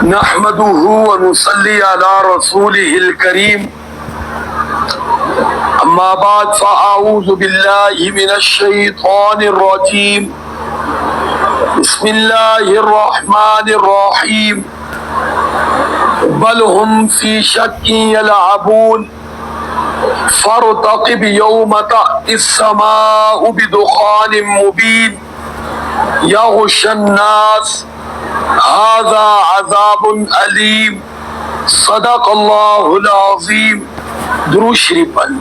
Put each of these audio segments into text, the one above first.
نحمده ونصلي على رسوله الكريم اما بعد فاعوذ بالله من الشيطان الرجيم بسم الله الرحمن الرحيم بل هم في شك يلعبون فارتقب يوم تأتي السماء بدخان مبين يغشى الناس هذا عذاب علیم صدق اللہ العظیم. درود شریف پڑھ.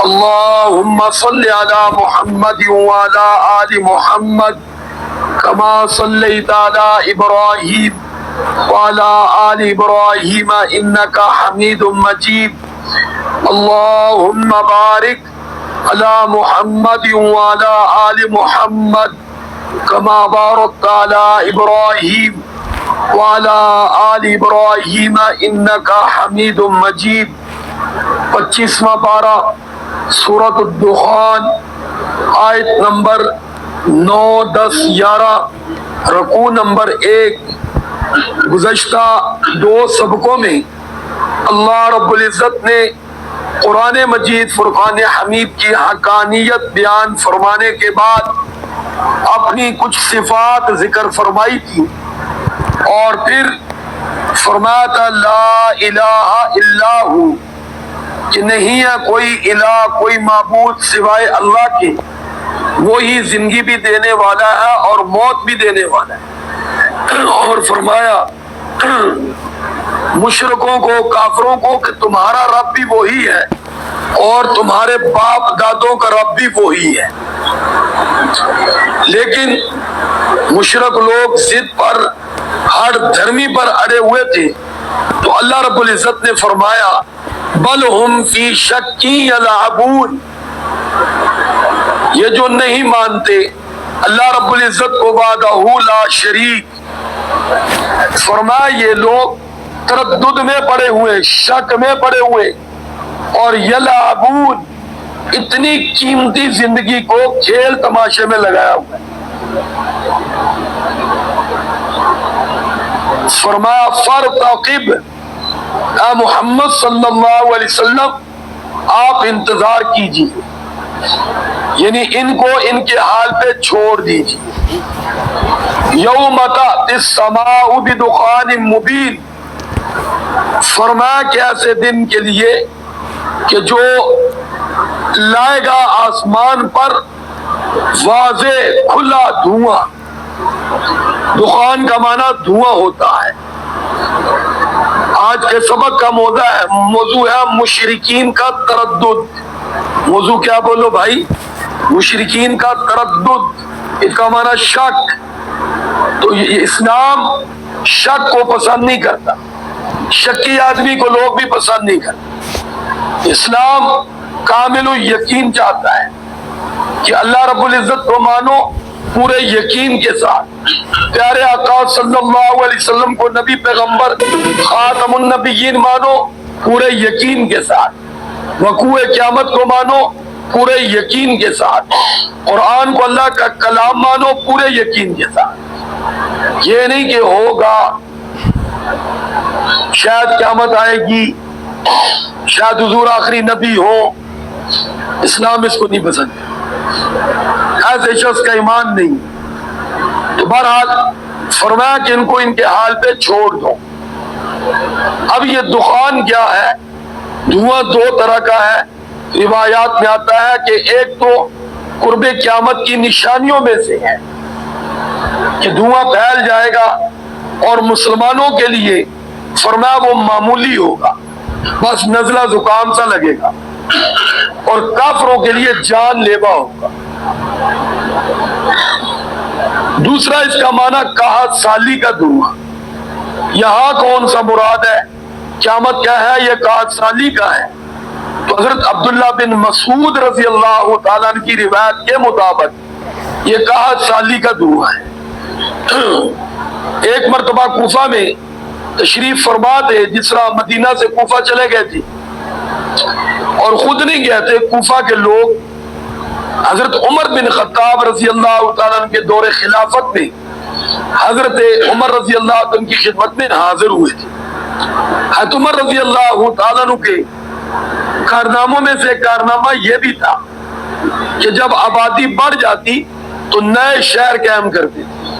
اللہم صل علی محمد وعلی آل محمد کما صلیت علی ابراہیم وعلی آل ابراہیم انک حمید مجید. اللہم بارک علی محمد وعلی آل محمد کما بارکت علی ابراہیم وعلی آل ابراہیم انک حمید مجید. 25واں پارہ سورۃ الدخان آیت نمبر 9 10 11 رکوع نمبر 1. گزشتہ 2 سبقوں میں اللہ رب العزت نے قرآن مجید فرقان حمید کی حقانیت بیان فرمانے کے بعد اپنی کچھ صفات ذکر فرمائی تھی اور پھر فرمایا تھا لا الہ الا ہو کہ نہیں ہے کوئی الہ کوئی معبود سوائے اللہ کے. وہی زندگی بھی دینے والا ہے اور موت بھی دینے والا ہے. اور فرمایا مشرکوں کو کافروں کو کہ تمہارا رب بھی وہی ہے اور تمہارے باپ دادوں کا رب بھی وہی ہے. لیکن مشرک لوگ ضد پر ہر دھرمی پر اڑے ہوئے تھے تو اللہ رب العزت نے فرمایا بل ہم فی شک یلعبون. یہ جو نہیں مانتے اللہ رب العزت کو وحدہ لا شریک، فرمایا یہ لوگ تردد میں پڑے ہوئے، شک میں پڑے ہوئے اور یلعبون اتنی قیمتی زندگی کو کھیل تماشے میں لگایا ہوا ہے. فرمایا فارتقب، اے محمد صلی اللہ علیہ وسلم آپ انتظار کیجیے، یعنی ان کو ان کے حال پہ چھوڑ دیجیے. یوم تأتی السماء بدخان مبین، فرمایا کہ ایسے دن کے لیے کہ جو لائے گا آسمان پر واضح کھلا دھواں. دخان کا معنی دھواں ہوتا ہے. آج کے سبق کا موضوع ہے مشرکین کا تردد. موضوع کیا بولو بھائی؟ مشرکین کا تردد، اس کا معنی شک. تو اسلام شک کو پسند نہیں کرتا، شکی آدمی کو لوگ بھی پسند نہیں کرتے. اسلام کامل یقین چاہتا ہے کہ اللہ رب العزت کو مانو پورے یقین کے ساتھ. پیارے آقا صلی اللہ علیہ وسلم کو نبی پیغمبر خاتم النبیین مانو پورے یقین کے ساتھ. وقوع قیامت کو مانو پورے یقین کے ساتھ. قرآن کو اللہ کا کلام مانو پورے یقین کے ساتھ. یہ نہیں کہ ہوگا، شاید قیامت آئے گی، شاید حضور آخری نبی ہو. اسلام اس کو نہیں پسند، ایسے شخص کا ایمان نہیں. تو بہرحال فرمایا کہ ان کو ان کے حال پہ چھوڑ دو. اب یہ دخان کیا ہے؟ دھواں 2 طرح کا ہے. روایات میں آتا ہے کہ ایک تو قرب قیامت کی نشانیوں میں سے ہے کہ دھواں پھیل جائے گا اور مسلمانوں کے لیے فرمایا وہ معمولی ہوگا، بس نزلہ زکام سا لگے گا، اور کافروں کے لیے جان لیوا ہوگا. دوسرا اس کا معنی قحط سالی کا دھواں. یہاں کون سا مراد ہے؟ قیامت کیا ہے؟ یہ قحط سالی کا ہے. تو حضرت عبداللہ بن مسعود رضی اللہ تعالیٰ عنہ کی روایت کے مطابق یہ قحط سالی کا دھواں ہے. ایک مرتبہ کوفہ میں تشریف فرما تھے، جس طرح مدینہ سے کوفہ چلے گئے تھے اور خود نہیں گئے تھے. کوفہ کے لوگ حضرت عمر بن خطاب رضی اللہ تعالیٰ عنہ کے دور خلافت میں حضرت عمر رضی اللہ عنہ کی خدمت میں حاضر ہوئے تھے. حضرت عمر رضی اللہ تعالیٰ عنہ کے کارناموں میں سے کارنامہ یہ بھی تھا کہ جب آبادی بڑھ جاتی تو نئے شہر قائم کرتے تھے,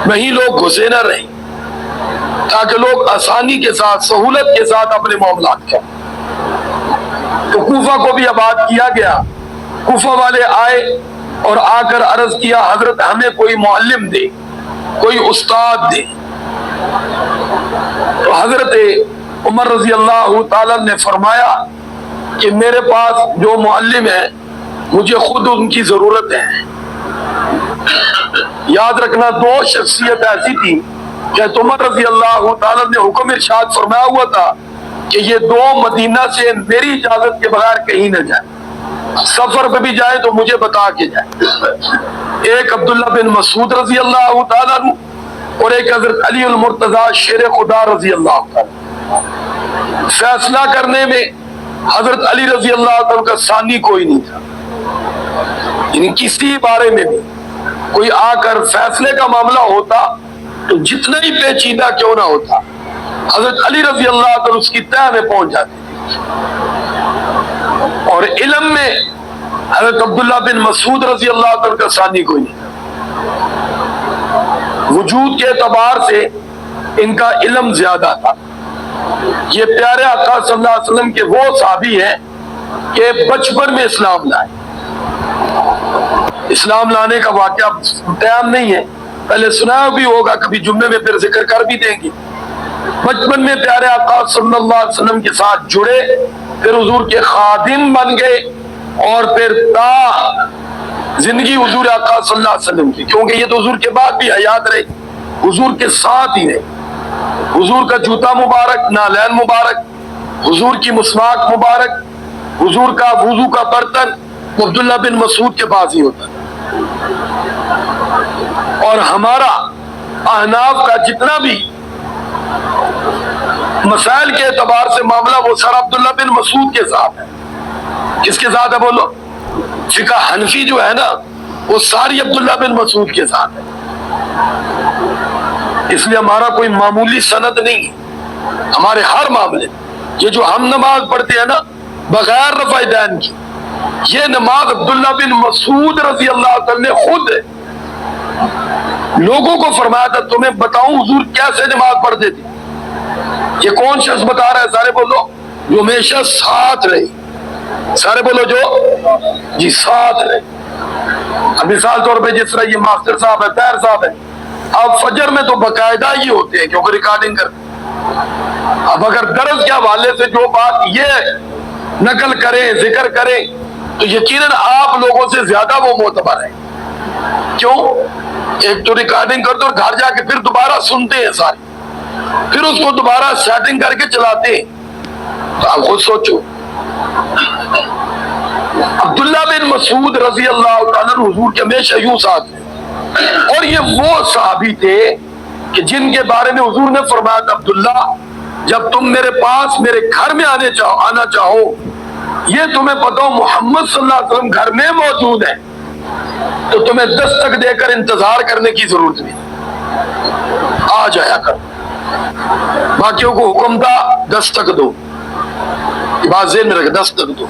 وہیں لوگ گھسے نہ رہیں, تاکہ لوگ آسانی کے ساتھ سہولت کے ساتھ اپنے معاملات کریں. تو کوفہ کو بھی آباد کیا گیا. کوفہ والے آئے اور آ کر عرض کیا حضرت ہمیں کوئی معلم دے, کوئی استاد دے. تو حضرت عمر رضی اللہ تعالی نے فرمایا کہ میرے پاس جو معلم ہے مجھے خود ان کی ضرورت ہے. یاد رکھنا دو شخصیت ایسی تھی کہ عمر رضی اللہ تعالی نے حکم ارشاد فرمایا ہوا تھا کہ یہ دو مدینہ سے میری اجازت کے بغیر کہیں نہ جائیں, سفر پہ بھی جائیں تو مجھے بتا کے جائیں. ایک عبداللہ بن مسعود رضی اللہ تعالیٰ عنہ اور ایک حضرت علی المرتضیٰ شیر خدا رضی اللہ تعالیٰ. فیصلہ کرنے میں حضرت علی رضی اللہ تعالیٰ کا ثانی کوئی نہیں تھا, یعنی کسی بارے میں بھی کوئی آ کر فیصلے کا معاملہ ہوتا تو جتنا ہی پیچیدہ کیوں نہ ہوتا حضرت علی رضی اللہ تعالیٰ اس کی تہہ میں پہنچ جاتے تھے. اور علم میں حضرت عبداللہ بن مسعود رضی اللہ تعالیٰ کا ثانی کوئی نہیں تھا. وجود کے اعتبار سے ان کا علم زیادہ تھا. یہ پیارے آقا صلی اللہ علیہ وسلم کے وہ صحابی ہیں کہ بچپن میں اسلام لائے. اسلام لانے کا واقعہ ٹائم نہیں ہے, پہلے سنا بھی ہوگا, کبھی جمعے میں پھر ذکر کر بھی دیں گے. بچپن میں پیارے آقا صلی اللہ علیہ وسلم کے ساتھ جڑے, پھر حضور کے خادم بن گئے, اور پھر تا زندگی حضور آقا صلی اللہ علیہ وسلم کی, کیونکہ یہ تو حضور کے بعد بھی حیات رہے, حضور کے ساتھ ہی رہے. حضور کا جوتا مبارک, نالین مبارک, حضور کی مسواک مبارک, حضور کا وضو کا برتن عبداللہ بن مسعود کے پاس ہی ہوتا. اور ہمارا احناف کا جتنا بھی مسائل کے اعتبار سے معاملہ وہ سارا عبداللہ بن مسعود کے ساتھ ہے. کس کے ساتھ ہے بولو؟ فقہ حنفی جو ہے نا وہ ساری عبداللہ بن مسعود کے ساتھ ہے. اس لیے ہمارا کوئی معمولی سند نہیں ہے. ہمارے ہر معاملے یہ جو ہم نماز پڑھتے ہیں نا بغیر رفع دین کی, یہ نماز عبداللہ بن مسعود رضی اللہ تعالی نے خود لوگوں کو فرمایا تھا تمہیں بتاؤں حضور کیسے نماز پڑھتے تھے. یہ کون شخص بتا رہا ہے؟ سارے بولو جو ہمیشہ ساتھ رہے. سارے بولو جو جی ساتھ رہے. اب مثال طور پہ جس طرح یہ ماسٹر صاحب ہے, طاہر صاحب ہے, اب فجر میں تو باقاعدہ ہی ہوتے ہیں کیونکہ ریکارڈنگ کرتے. اب اگر درس کے حوالے سے جو بات یہ نقل کریں, ذکر کریں, تو یقیناً آپ لوگوں سے زیادہ وہ معتبر ہے. کیوں؟ ایک تو ریکارڈنگ کرتے اور گھر جا کے پھر دوبارہ سنتے ہیں ساری, پھر اس کو دوبارہ سیٹنگ کر کے چلاتے ہیں. تو آپ خود سوچو, عبداللہ بن مسعود رضی اللہ تعالیٰ حضور کے ہمیشہ یوں ساتھ ہیں. اور یہ وہ صحابی تھے کہ جن کے بارے میں حضور نے فرمایا تھا عبداللہ جب تم میرے پاس میرے گھر میں آنا چاہو, یہ تمہیں پتا ہو محمد صلی اللہ علیہ وسلم گھر میں موجود ہے, تو تمہیں دستک دے کر انتظار کرنے کی ضرورت نہیں, آ جایا کر. باقیوں کو حکم تھا دستک دو, بات ذہن میں رکھے, دستک دو.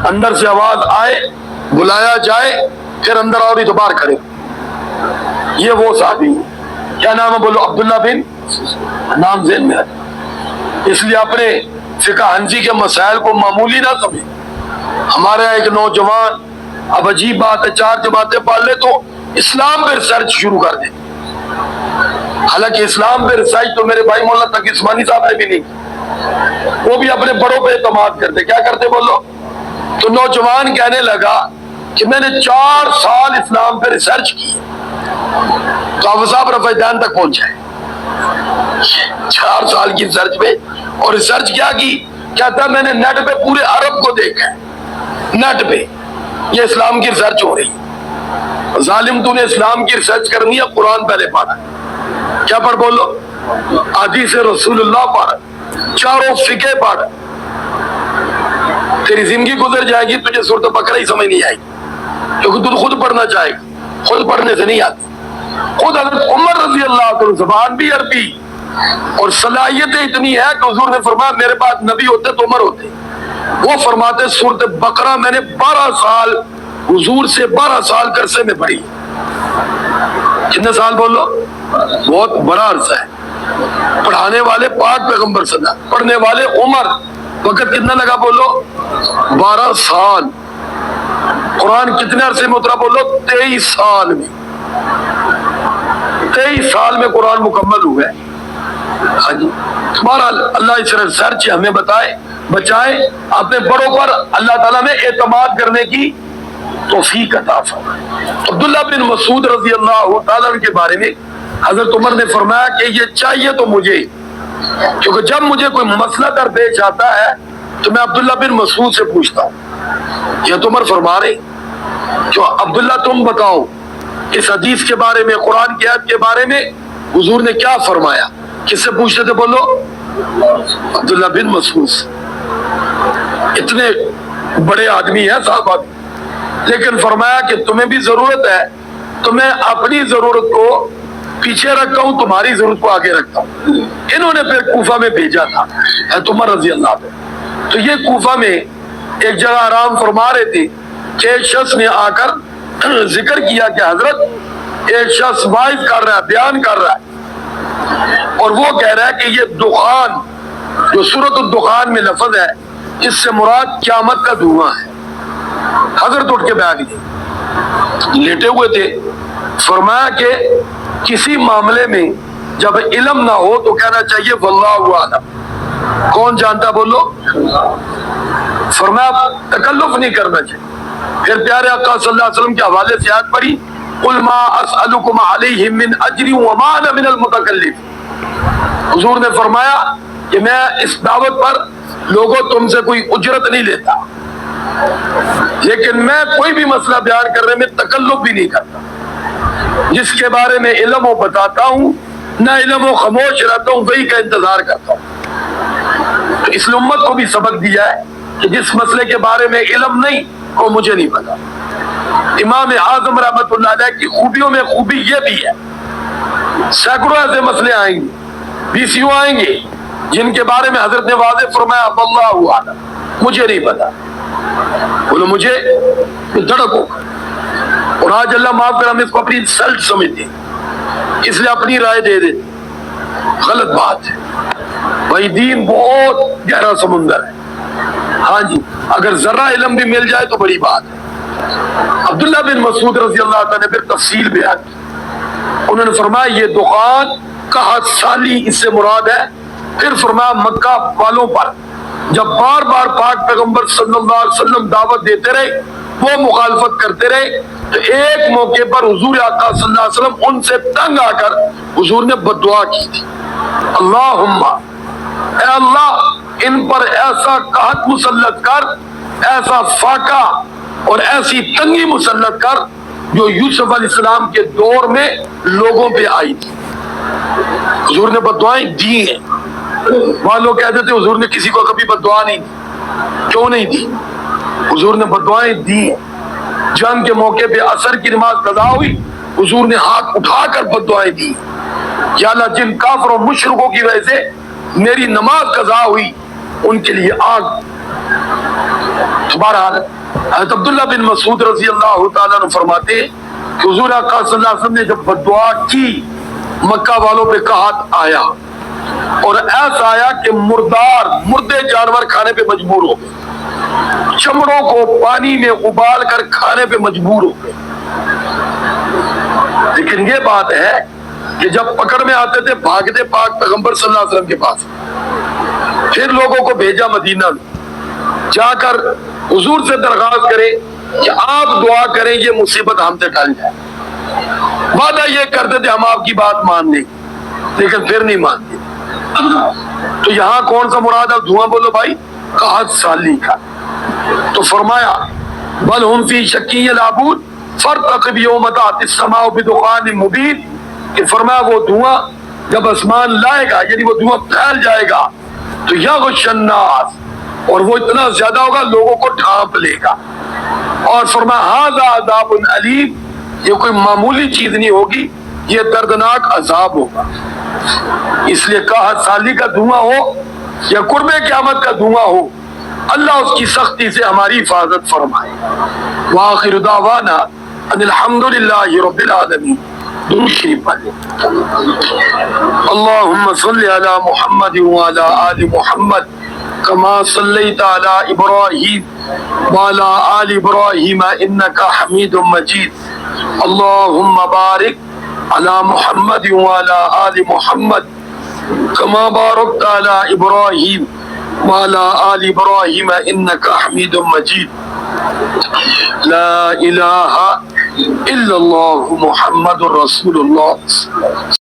اندر سے آواز آئے, بلایا جائے, پھر اندر اور اتبار کرے. یہ وہ صحابی کیا نام ہے بولو؟ عبداللہ بن, نام ذہن میں رکھے. اس لیے اپنے فقہ حنفی کے مسائل کو معمولی نہ سمجھے. ہمارے ایک نوجوان اب عجیب بات ہے 4 جماعتیں پڑھ لے تو اسلام پہ ریسرچ شروع کر دے. حالانکہ اسلام پہ ریسرچ تو میرے بھائی مولانا تقی عثمانی صاحب نے بھی نہیں, وہ بھی اپنے بڑوں پہ اعتماد کرتے. کیا کرتے بولو؟ تو نوجوان کہنے لگا کہ میں نے 4 سال اسلام پہ ریسرچ کی. تو اب صاحب رفع دین تک پہنچا ہے 4 سال کی ریسرچ پہ. اور ریسرچ کیا کی؟ کہتا میں نے نیٹ پہ پورے عرب کو دیکھا ہے, نیٹ پہ یہ اسلام کی ریسرچ ہو رہی. ظالم تو نے اسلام کی ریسرچ کرنی ہے, قرآن پہلے پڑھا. کیا پڑھ بولو؟ حدیث رسول اللہ پڑھ, چاروں فقہ پڑھ. تیری زندگی گزر جائے گی, تجھے سورۃ بقرہ ہی سمجھ نہیں آئے گی, کیونکہ تو خود پڑھنا چاہے گا, خود پڑھنے سے نہیں آتی. خود حضرت عمر رضی اللہ عنہ زبان بھی عربی اور صلاحیتیں اتنی ہے کہ حضور نے فرمایا میرے بعد نبی ہوتے تو عمر ہوتے. وہ فرماتے سورۃ بقرہ میں نے 12 سال حضور سے 12 سال کے عرصے میں پڑھی. کتنے سال بولو؟ بہت بڑا عرصہ ہے. پڑھانے والے پاک پیغمبر صلی اللہ علیہ وسلم، پڑھنے والے عمر. وقت کتنا لگا بولو؟ 12 سال. قرآن کتنے عرصے میں اترا بولو؟ 23 سال میں. 23 سال میں قرآن مکمل ہوا ہے. ہاں جی. بہرحال اللہ اس ریسرچ ہمیں بچائے. اپنے بڑوں پر اللہ تعالیٰ نے اعتماد کرنے کی توفیق عطا فرمائے. عبداللہ بن مسعود رضی اللہ تعالیٰ کے بارے میں حضرت عمر نے فرمایا کہ یہ چاہیے تو مجھے، کیونکہ جب مجھے کوئی مسئلہ درپیش آتا ہے تو میں عبداللہ بن مسعود سے پوچھتا ہوں. یہ تو عمر فرما رہے جو عبداللہ تم بتاؤ اس حدیث کے بارے میں، قرآن کی آیت کے بارے میں حضور نے کیا فرمایا. کس سے پوچھتے تھے بولو؟ عبداللہ بن مسعود. اتنے بڑے آدمی ہیں صحابہ، لیکن فرمایا کہ تمہیں بھی ضرورت ہے، تو میں اپنی ضرورت کو پیچھے رکھتا ہوں، تمہاری ضرورت کو آگے رکھتا ہوں. انہوں نے پھر کوفہ میں بھیجا تھا حضرت عمر رضی اللہ عنہ. تو یہ کوفہ میں ایک جگہ آرام فرما رہے تھے کہ ایک شخص نے آ کر ذکر کیا کہ حضرت ایک شخص وائز کر رہا ہے، بیان کر رہا ہے، اور وہ کہہ رہا ہے کہ یہ دخان جو سورۃ الدخان میں لفظ ہے اس سے مراد قیامت کا دھواں ہے. حضرت اٹھ کے بیٹھ گئے، لیٹے ہوئے تھے. فرمایا کہ کسی معاملے میں جب علم نہ ہو تو کہنا چاہیے واللہ اعلم. کون جانتا بولو؟ فرمایا تکلف نہیں کرنا چاہیے. پھر پیارے آقا صلی اللہ علیہ وسلم کے حوالے سے آیت پڑھی قل ما اسألکم علیہ من اجر وما انا من المتکلف. حضور نے فرمایا کہ میں اس دعوت پر لوگوں تم سے کوئی اجرت نہیں لیتا، لیکن میں کوئی بھی مسئلہ بیان کرنے میں تکلف بھی نہیں کرتا. جس کے بارے میں علم ہو بتاتا ہوں، نہ علم ہو خاموش رہتا ہوں، وہی کا انتظار کرتا ہوں. تو اس امت کو بھی سبق دیا ہے کہ جس مسئلے کے بارے میں علم نہیں وہ مجھے نہیں پتا. امام اعظم رحمت اللہ علیہ کی خوبیوں میں خوبی یہ بھی ہے، سینکڑوں ایسے مسئلے آئیں گے، 20 آئیں گے جن کے بارے میں حضرت نے واضح فرمایا واللہ اعلم، مجھے نہیں پتا. بولو مجھے دھڑک ہو. اور آج اللہ معاف کر ہم اس کو اپنی سلٹ سمجھتے ہیں، اس لیے اپنی رائے دے دیتے. غلط بات ہے بھائی. دین بہت گہرا سمندر ہے. ہاں جی، اگر ذرہ علم بھی مل جائے تو بڑی بات ہے. عبداللہ بن مسعود رضی اللہ تعالیٰ نے پھر تفصیل بیان کی. انہوں نے فرمایا یہ دخان قحط سالی اس سے مراد ہے. پھر فرمایا مکہ والوں پر جب بار بار پاک پیغمبر صلی اللہ علیہ وسلم دعوت دیتے رہے وہ مخالفت کرتے رہے، تو ایک موقع پر حضور آقا صلی اللہ علیہ وسلم ان سے تنگ آ کر حضور نے بد دعا کی تھی، اللہم اے اللہ ان پر ایسا قحط مسلط کر، ایسا فاقہ اور ایسی تنگی مسلط کر جو یوسف علیہ السلام کے دور میں لوگوں پہ آئی تھی. حضور نے بد دعائیں دی ہیں. وہاں لوگ کہتے تھے حضور نے کسی کو کبھی بد دعا نہیں دی. کیوں نہیں دی؟ حضور نے بد دعائیں دی ہیں. جنگ کے موقع پہ عصر کی نماز قضا ہوئی، حضور نے ہاتھ اٹھا کر بد دعائیں دی، یا اللہ جن کافروں مشرکوں کی وجہ سے میری نماز قضا ہوئی ان کے لیے آگ. بہرحال حضرت عبداللہ بن مسعود رضی اللہ تعالیٰ عنہ فرماتے ہیں کہ حضور آقا صلی اللہ علیہ وسلم نے جب بد دعا کی مکہ والوں پہ قحط آیا، اور ایسا آیا کہ مردے جانور کھانے پہ مجبور ہو گئے، چمڑوں کو پانی میں ابال کر کھانے پہ مجبور ہو گئے. لیکن یہ بات ہے کہ جب پکڑ میں آتے تھے بھاگتے پاک پیغمبر صلی اللہ علیہ وسلم کے پاس. پھر لوگوں کو بھیجا مدینہ میں، جا کر حضور سے درخواست کرے کہ آپ دعا کریں یہ مصیبت ہم سے ٹل جائے. وعدہ یہ کرتے تھے ہم آپ کی بات مان لیں، لیکن پھر نہیں مانتے. تو یہاں کون سا مراد ہے؟ دھواں بولو بھائی، قحط سالی کا. تو فرمایا بل ہم فی شکی یلعبون فارتقب یوم تأتی السماء بدخان مبین، کہ فرمایا وہ دھواں جب آسمان لائے گا، یعنی وہ دھواں پھیل جائے گا تو یغش الناس، اور وہ اتنا زیادہ ہوگا لوگوں کو ڈھانپ لے گا. اور فرمایا ھذا عذاب علیم، یہ کوئی معمولی چیز نہیں ہوگی، یہ دردناک عذاب ہوگا. اس لیے کہا سالی کا دھواں ہو یا قرب قیامت کا دھواں ہو، اللہ اس کی سختی سے ہماری حفاظت فرمائے. وآخر دعوانا ان الحمدللہ رب العالمین. درود شریف پڑھیں. اللہم صلی علی محمد وعلی آل محمد کما صلیت علی ابراہیم وعلی آل ابراہیم انکا حمید مجید. اللہم بارک علی محمد وعلی آل محمد کما بارکت علی ابراہیم وعلی آل ابراہیم انکا حمید مجید. لا الہ الا اللہ محمد رسول اللہ.